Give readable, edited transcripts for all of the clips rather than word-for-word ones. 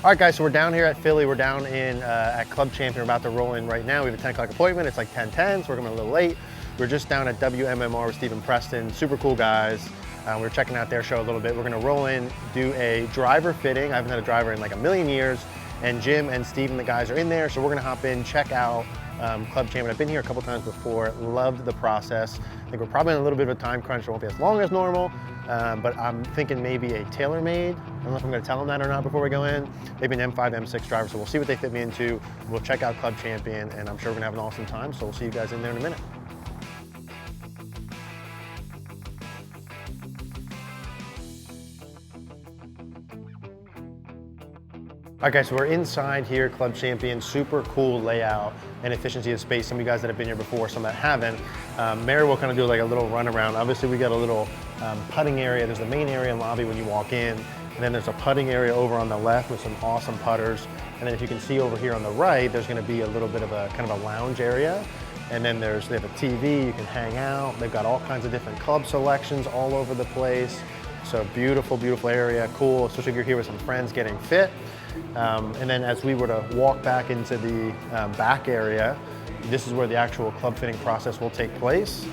All right, guys, so we're down here at Philly. We're down in at Club Champion. We're about to roll in right now. We have a 10 o'clock appointment. It's like 10:10, so we're coming a little late. We're just down at WMMR with Stephen Preston. Super cool guys. We're checking out their show a little bit. We're gonna roll in, do a driver fitting. I haven't had a driver in like a million years. And Jim and Steve and the guys are in there, so we're gonna hop in, check out Club Champion. I've been here a couple times before, loved the process. I think we're probably in a little bit of a time crunch. It won't be as long as normal, but I'm thinking maybe a tailor-made. I don't know if I'm gonna tell them that or not before we go in. Maybe an M5, M6 driver, so we'll see what they fit me into. We'll check out Club Champion, and I'm sure we're gonna have an awesome time, so we'll see you guys in there in a minute. Okay, so we're inside here, Club Champion, super cool layout and efficiency of space. Some of you guys that have been here before, some that haven't. Mary will kind of do like a little run around. Obviously we got a little putting area. There's the main area and lobby when you walk in, and then there's a putting area over on the left with some awesome putters. And then if you can see over here on the right, there's gonna be a little bit of a kind of a lounge area. And then they have a TV, you can hang out. They've got all kinds of different club selections all over the place. So beautiful, beautiful area, cool, especially if you're here with some friends getting fit. And then as we were to walk back into the back area, this is where the actual club fitting process will take place.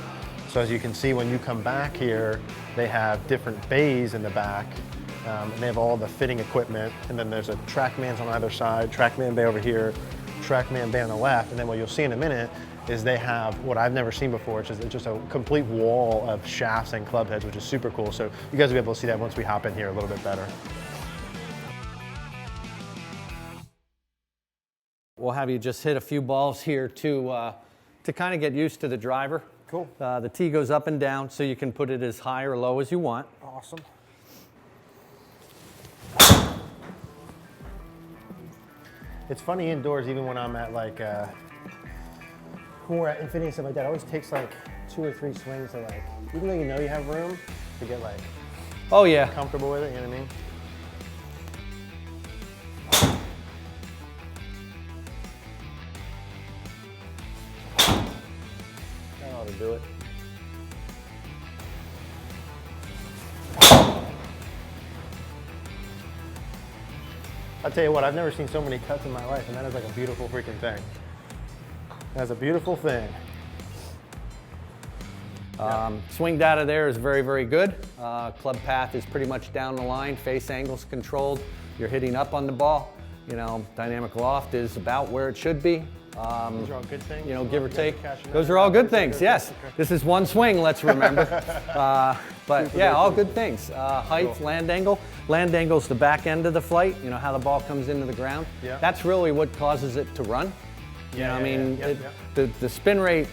So as you can see, when you come back here, they have different bays in the back, and they have all the fitting equipment. And then there's a TrackMan's on either side, TrackMan bay over here, TrackMan bay on the left. And then what you'll see in a minute is they have what I've never seen before, which is just a complete wall of shafts and club heads, which is super cool. So you guys will be able to see that once we hop in here a little bit better. We'll have you just hit a few balls here to kind of get used to the driver. Cool. The tee goes up and down, so you can put it as high or low as you want. Awesome. It's funny indoors, even when I'm at like, when we're at Infinity and stuff like that, it always takes like 2 or 3 swings to like, even though you know you have room, to get like, oh yeah, comfortable with it, you know what I mean? That ought to do it. I'll tell you what, I've never seen so many cuts in my life, and that is like a beautiful freaking thing. That's a beautiful thing. Swing data there is very, very good. Club path is pretty much down the line. Face angle's controlled. You're hitting up on the ball. You know, dynamic loft is about where it should be. Those are all good things. You know, give or take. Those are all good things, yes. This is one swing, let's remember. But yeah, all good things. Height, land angle. Land angle's the back end of the flight, you know, how the ball comes into the ground. Yeah. That's really what causes it to run. You know, I mean, the spin rate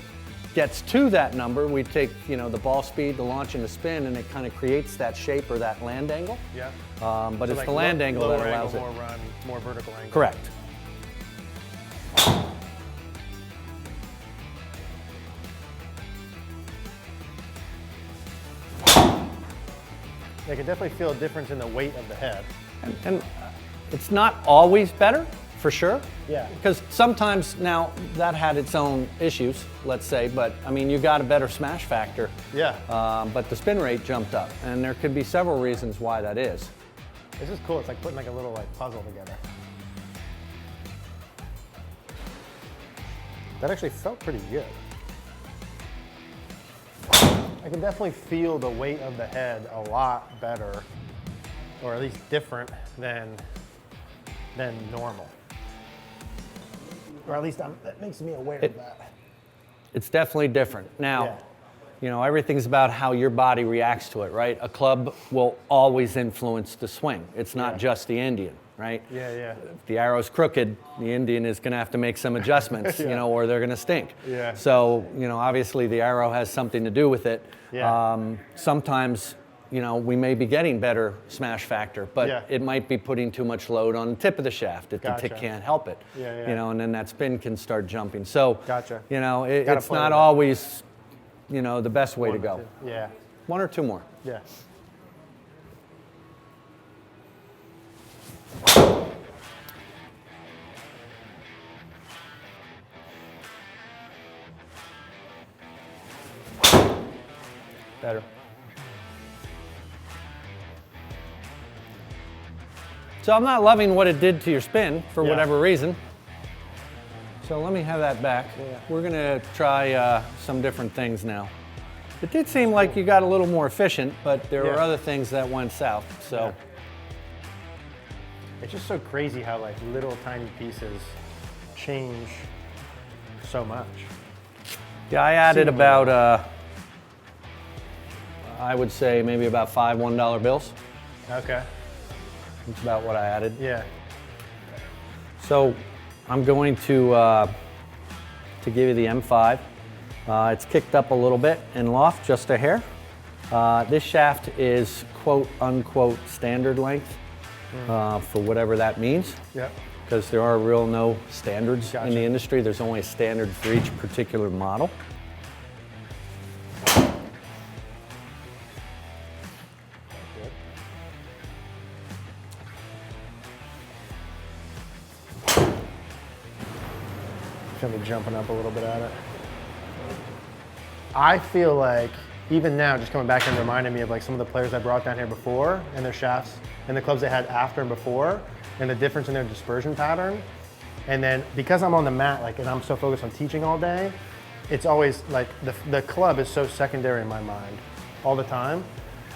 gets to that number. We take, you know, the ball speed, the launch, and the spin, and it kind of creates that shape or that land angle. Yeah. But So it's like the land angle that allows angle, it. More run, more vertical angle. Correct. I can definitely feel a difference in the weight of the head. And it's not always better, for sure. Yeah. Because sometimes, now, that had its own issues, let's say, but I mean, you got a better smash factor. Yeah. But the spin rate jumped up, and there could be several reasons why that is. This is cool. It's like putting like a little like puzzle together. That actually felt pretty good. I can definitely feel the weight of the head a lot better, or at least different than normal. Or at least that makes me aware of that. It's definitely different. Now, Yeah. you know, everything's about how your body reacts to it, right? A club will always influence the swing. It's not just the Indian, right? Yeah, yeah. If the arrow's crooked, the Indian is gonna have to make some adjustments, you know, or they're gonna stink. Yeah. So, you know, obviously the arrow has something to do with it. Yeah. Sometimes, you know, we may be getting better smash factor, but Yeah. it might be putting too much load on the tip of the shaft if the Gotcha. tip can't help it. Yeah, yeah. You know, and then that spin can start jumping. So, Gotcha. you know, Gotta it's play not with it. always, you know, the best way to go. Yeah. 1 or 2 more. Yeah. Better. So I'm not loving what it did to your spin for Yeah. whatever reason. So let me have that back. Yeah. We're gonna try some different things now. It did seem like you got a little more efficient, but there were Yeah. other things that went south, so. Yeah. It's just so crazy how like little tiny pieces change so much. Yeah, I added Seemingly. about, I would say maybe about 5 $1 bills. Okay. That's about what I added. Yeah. So I'm going to give you the M5. It's kicked up a little bit in loft, just a hair. This shaft is quote unquote standard length for whatever that means, Yeah. because there are real no standards in Gotcha. the industry. There's only a standard for each particular model. Gonna be jumping up a little bit at it. I feel like even now, just coming back and reminding me of like some of the players I brought down here before and their shafts and the clubs they had after and before and the difference in their dispersion pattern. And then because I'm on the mat, like, and I'm so focused on teaching all day, it's always like the club is so secondary in my mind all the time.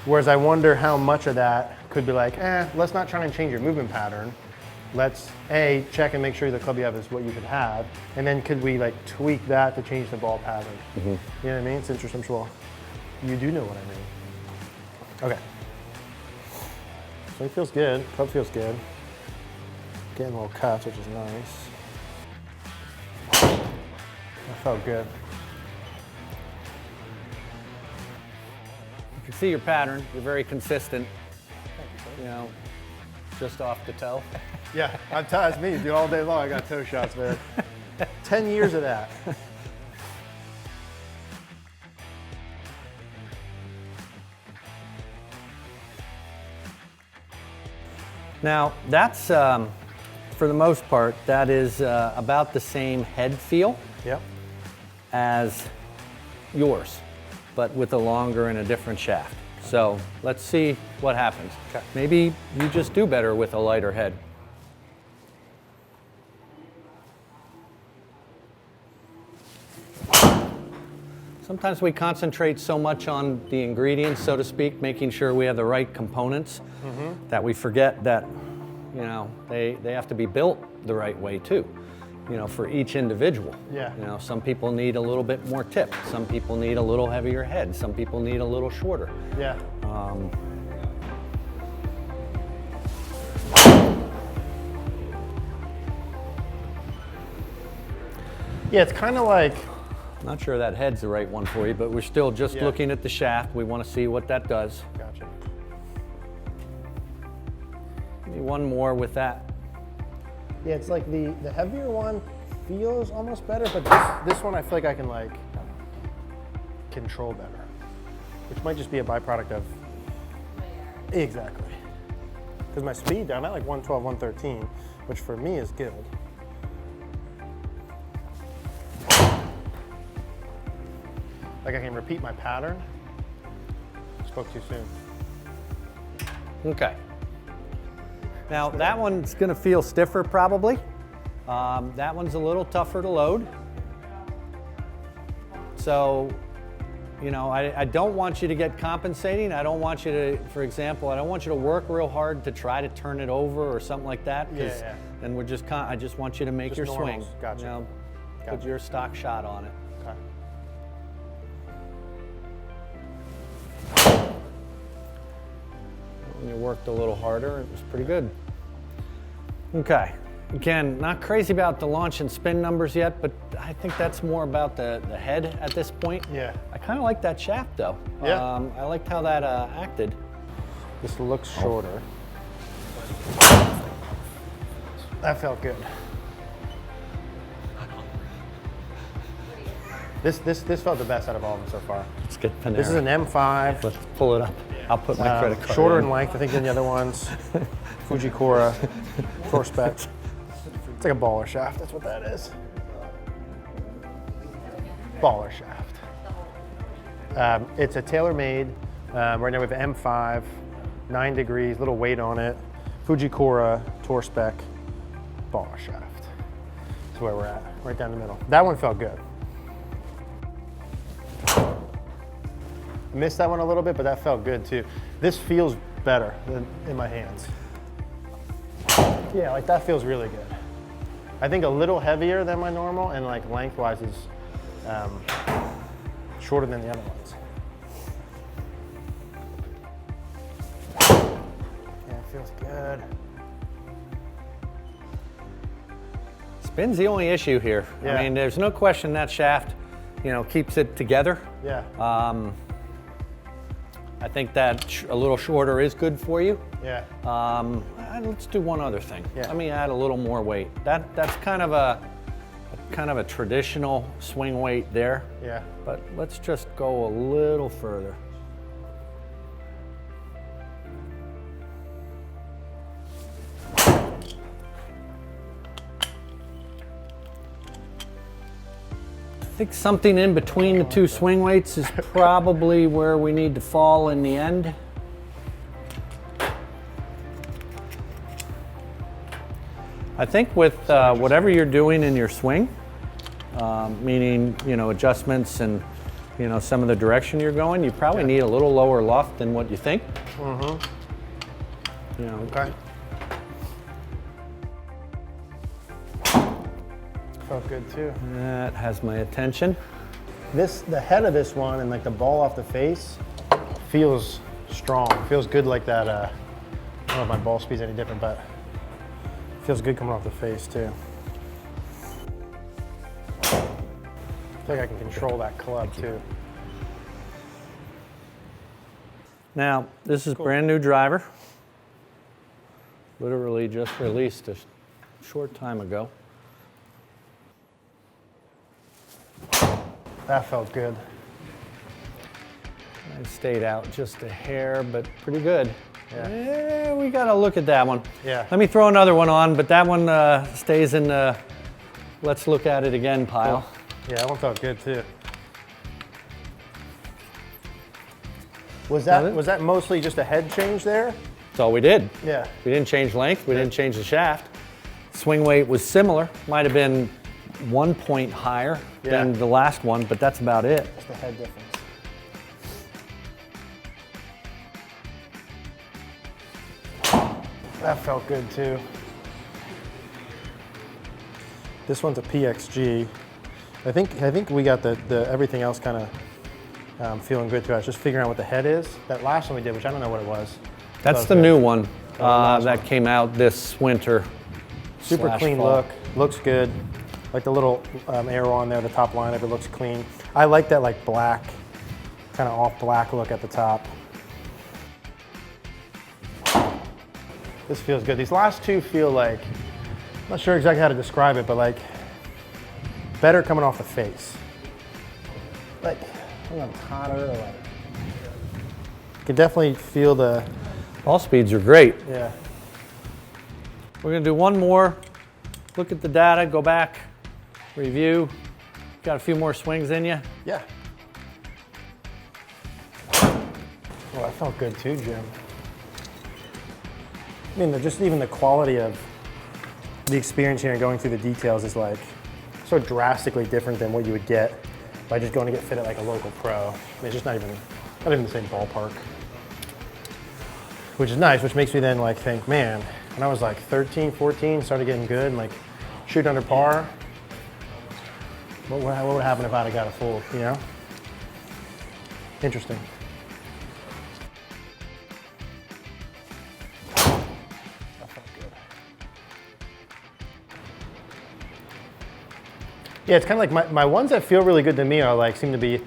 Whereas I wonder how much of that could be like, let's not try and change your movement pattern. Let's check and make sure the club you have is what you could have, and then could we like tweak that to change the ball pattern? You know what I mean? It's interesting. Well, you do know what I mean. Okay. So it feels good. Club feels good. Getting a little cuts, which is nice. That felt good. You can see your pattern. You're very consistent. You know, just off the toe. Yeah, that's me, dude. All day long, I got toe shots, man. 10 years of that. Now, that's, for the most part, that is about the same head feel Yep. as yours, but with a longer and a different shaft. So let's see what happens. Okay. Maybe you just do better with a lighter head. Sometimes we concentrate so much on the ingredients, so to speak, making sure we have the right components, that we forget that, you know, they have to be built the right way too, you know, for each individual. Yeah. You know, some people need a little bit more tip, some people need a little heavier head, some people need a little shorter. Yeah. Yeah, it's kind of like, Not sure that head's the right one for you, but we're still just Yeah. looking at the shaft. We want to see what that does. gotcha. Maybe one more with that. Yeah, it's like the heavier one feels almost better, but this one I feel like I can like control better, which might just be a byproduct of, exactly. Because my speed, I'm at like 112, 113, which for me is good. Like I can repeat my pattern. Spoke too soon. Okay. Now that one's going to feel stiffer probably. That one's a little tougher to load. So, you know, I don't want you to get compensating. I don't want you to, for example, I don't want you to work real hard to try to turn it over or something like that. 'Cause Yeah. then we're just, I just want you to make Just your normals. swing. Gotcha. You know, put Gotcha. your stock shot on it. Okay. When you worked a little harder, it was pretty good. Okay. Again, not crazy about the launch and spin numbers yet, but I think that's more about the head at this point. Yeah. I kind of like that shaft though. Yeah. I liked how that acted. This looks shorter. That felt good. This felt the best out of all of them so far. Let's get Panera. This is an M5. Let's pull it up. I'll put my credit card Shorter in. in length, I think, than the other ones. Fujikura, Prospect. It's like a baller shaft. That's what that is. Baller shaft. It's a tailor-made. Right now we have an M5, 9 degrees, little weight on it. Fujikura Tour Spec ball shaft. That's where we're at, right down the middle. That one felt good. Missed that one a little bit, but that felt good too. This feels better than in my hands. Yeah, like that feels really good. I think a little heavier than my normal, and like lengthwise is shorter than the other ones. Yeah, it feels good. Spin's the only issue here. Yeah. I mean, there's no question that shaft, you know, keeps it together. Yeah. I think that a little shorter is good for you. Yeah. Let's do one other thing. Yeah. Let me add a little more weight. That's kind of a traditional swing weight there. Yeah. But let's just go a little further. I think something in between the two swing weights is probably where we need to fall in the end. I think with whatever you're doing in your swing, meaning, you know, adjustments and, you know, some of the direction you're going, you probably need a little lower loft than what you think. You know. Okay. Felt good too. That has my attention. The head of this one and like the ball off the face feels strong. Feels good like that. I don't know if my ball speed's any different, but it feels good coming off the face too. I feel like I can control that club too. Now, this is brand new driver. Literally just released a short time ago. That felt good. I stayed out just a hair, but pretty good. Yeah. We gotta look at that one. Yeah. Let me throw another one on, but that one stays in the let's look at it again pile. Cool. Yeah, that one felt good too. Was that mostly just a head change there? That's all we did. Yeah. We didn't change length, we didn't change the shaft. Swing weight was similar, might have been 1 point higher than the last one, but that's about it. That's the head difference. That felt good too. This one's a PXG. I think we got the everything else kind of feeling good too. I was just figuring out what the head is. That last one we did, which I don't know what it was. That's the new one that came out this winter. Super clean fall. look. Looks good. Like the little arrow on there, the top line of it looks clean. I like that like black, kind of off black look at the top. This feels good. These last two feel like, I'm not sure exactly how to describe it, but like better coming off the face. Like, I don't know, hotter or like, you can definitely feel the, Ball speeds are great. yeah. We're gonna do one more. Look at the data, go back, review. Got a few more swings in you. Yeah. Well, that felt good too, Jim. I mean, just even the quality of the experience here and going through the details is like so drastically different than what you would get by just going to get fit at like a local pro. I mean, it's just not even the same ballpark. Which is nice, which makes me then like think, man, when I was like 13, 14, started getting good and like shoot under par, what would happen if I'd have got a full, you know? Interesting. That felt good. Yeah, it's kind of like my ones that feel really good to me are like, seem to be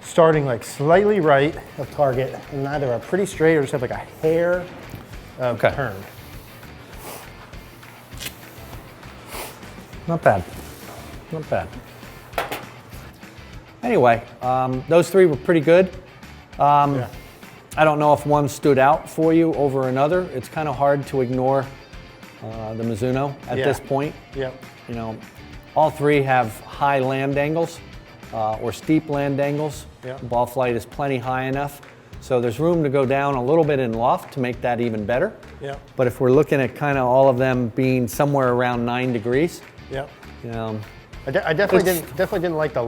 starting like slightly right of target and either are pretty straight or just have like a hair of turn. Not bad, not bad. Anyway, those three were pretty good. Yeah. I don't know if one stood out for you over another. It's kind of hard to ignore the Mizuno at this point. Yep. You know, all three have high land angles or steep land angles. Yep. The ball flight is plenty high enough. So there's room to go down a little bit in loft to make that even better. Yeah. But if we're looking at kind of all of them being somewhere around 9 degrees, Yeah. you know, I definitely didn't like the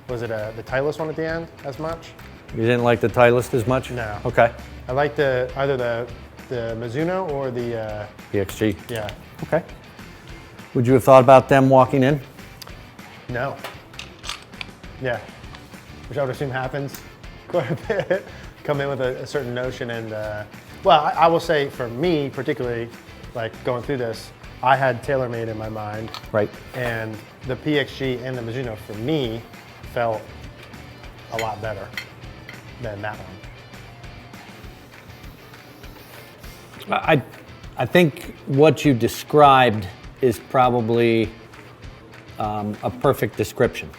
was it the Titleist one at the end as much? you didn't like the Titleist as much? No. Okay. I like either the Mizuno or the PXG. yeah. Okay. Would you have thought about them walking in? No. Yeah. Which I would assume happens quite a bit. Come in with a certain notion and, well, I will say for me particularly, like going through this, I had TaylorMade in my mind. Right. And the PXG and the Mizuno for me felt a lot better than that one. I think what you described is probably a perfect description.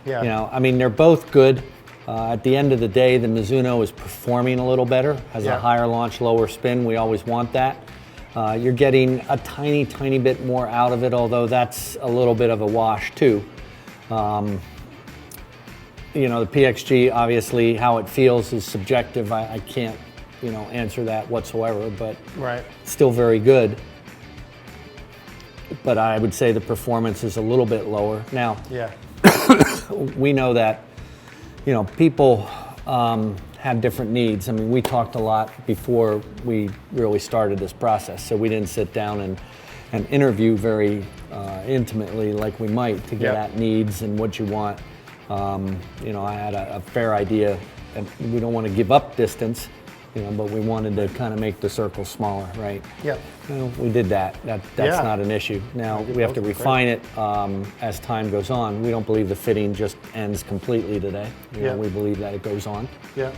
Yeah. You know, I mean, they're both good. At the end of the day, the Mizuno is performing a little better, has Yeah. a higher launch, lower spin. We always want that. You're getting a tiny, tiny bit more out of it, although that's a little bit of a wash too. You know, the PXG, obviously, how it feels is subjective. I can't, you know, answer that whatsoever, but Right. still very good. But I would say the performance is a little bit lower. Now, Yeah. we know that, you know, people have different needs. I mean, we talked a lot before we really started this process, so we didn't sit down and interview very intimately like we might to get Yeah. at needs and what you want. You know, I had a fair idea, and we don't want to give up distance, you know, but we wanted to kind of make the circle smaller, right? Yeah. You know, we did that. That's Yeah. not an issue. Now, did we have to both, great. refine it as time goes on. We don't believe the fitting just ends completely today. You know, Yeah. we believe that it goes on. Yeah.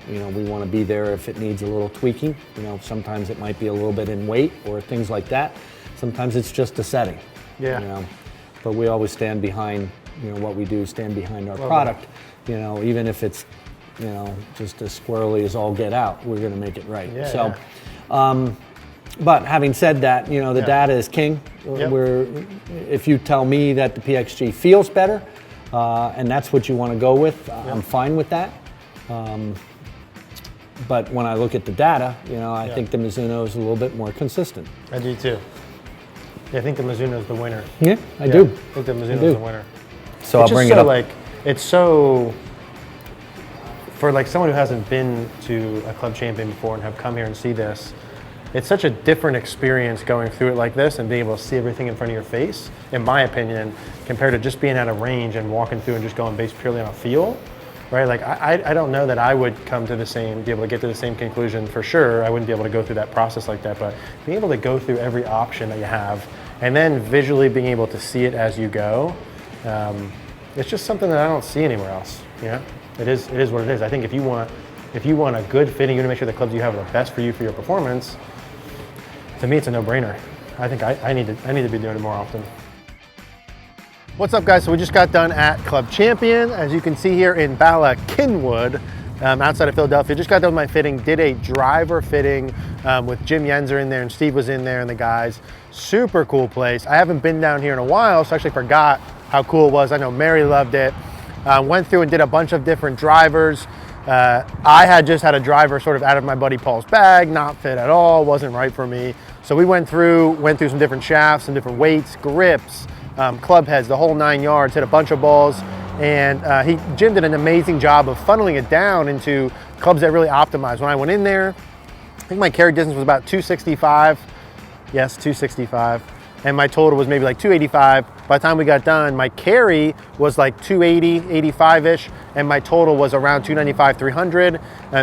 You know, we want to be there if it needs a little tweaking. You know, sometimes it might be a little bit in weight or things like that. Sometimes it's just a setting. Yeah. You know, but we always stand behind, you know, what we do, stand behind our Love product. You know, even if it's, you know, just as squirrely as all get out, we're going to make it right. Yeah, So, yeah. but having said that, you know, the Yeah. data is king. Yep. If you tell me that the PXG feels better, and that's what you want to go with, I'm fine with that. But when I look at the data, you know, I Yeah. think the Mizuno is a little bit more consistent. I do too. Yeah, I think the Mizuno is the winner. Yeah, I do. I think the Mizuno do. is the winner. So I'll It's just bring so, it up. like, it's so, for like someone who hasn't been to a club champion before and have come here and see this, it's such a different experience going through it like this and being able to see everything in front of your face, in my opinion, compared to just being at a range and walking through and just going based purely on a feel, right? Like, I don't know that I would come to be able to get to the same conclusion for sure. I wouldn't be able to go through that process like that, but being able to go through every option that you have and then visually being able to see it as you go, it's just something that I don't see anywhere else. Yeah, it is what it is. I think if you want a good fitting, you want to make sure the clubs you have are the best for you for your performance. To me, it's a no-brainer. I think I need to be doing it more often. What's up, guys? So we just got done at Club Champion, as you can see here in Bala Cynwyd, outside of Philadelphia. Just got done with my fitting. Did a driver fitting with Jim Yenser in there, and Steve was in there, and the guys. Super cool place. I haven't been down here in a while, so I actually forgot how cool it was. I know Mary loved it. Went through and did a bunch of different drivers. I had just had a driver sort of out of my buddy Paul's bag, not fit at all, wasn't right for me. So we went through some different shafts, some different weights, grips, club heads, the whole 9 yards, hit a bunch of balls. And Jim did an amazing job of funneling it down into clubs that really optimized. When I went in there, I think my carry distance was about 265. Yes, 265. And my total was maybe like 285. By the time we got done, my carry was like 280, 85-ish, and my total was around 295, 300.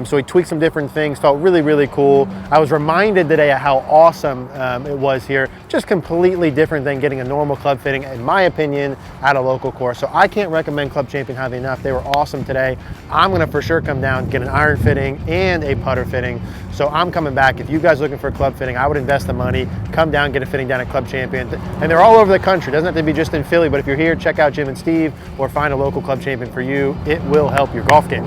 So we tweaked some different things, felt really, really cool. I was reminded today of how awesome it was here. Just completely different than getting a normal club fitting, in my opinion, at a local course. So I can't recommend Club Champion highly enough. They were awesome today. I'm gonna for sure come down, get an iron fitting and a putter fitting. So I'm coming back. If you guys are looking for a club fitting, I would invest the money, come down, get a fitting down at Club Champion. And they're all over the country. It doesn't have to be just in Philly, but if you're here, check out Jim and Steve or find a local Club Champion for you. It will help your golf game.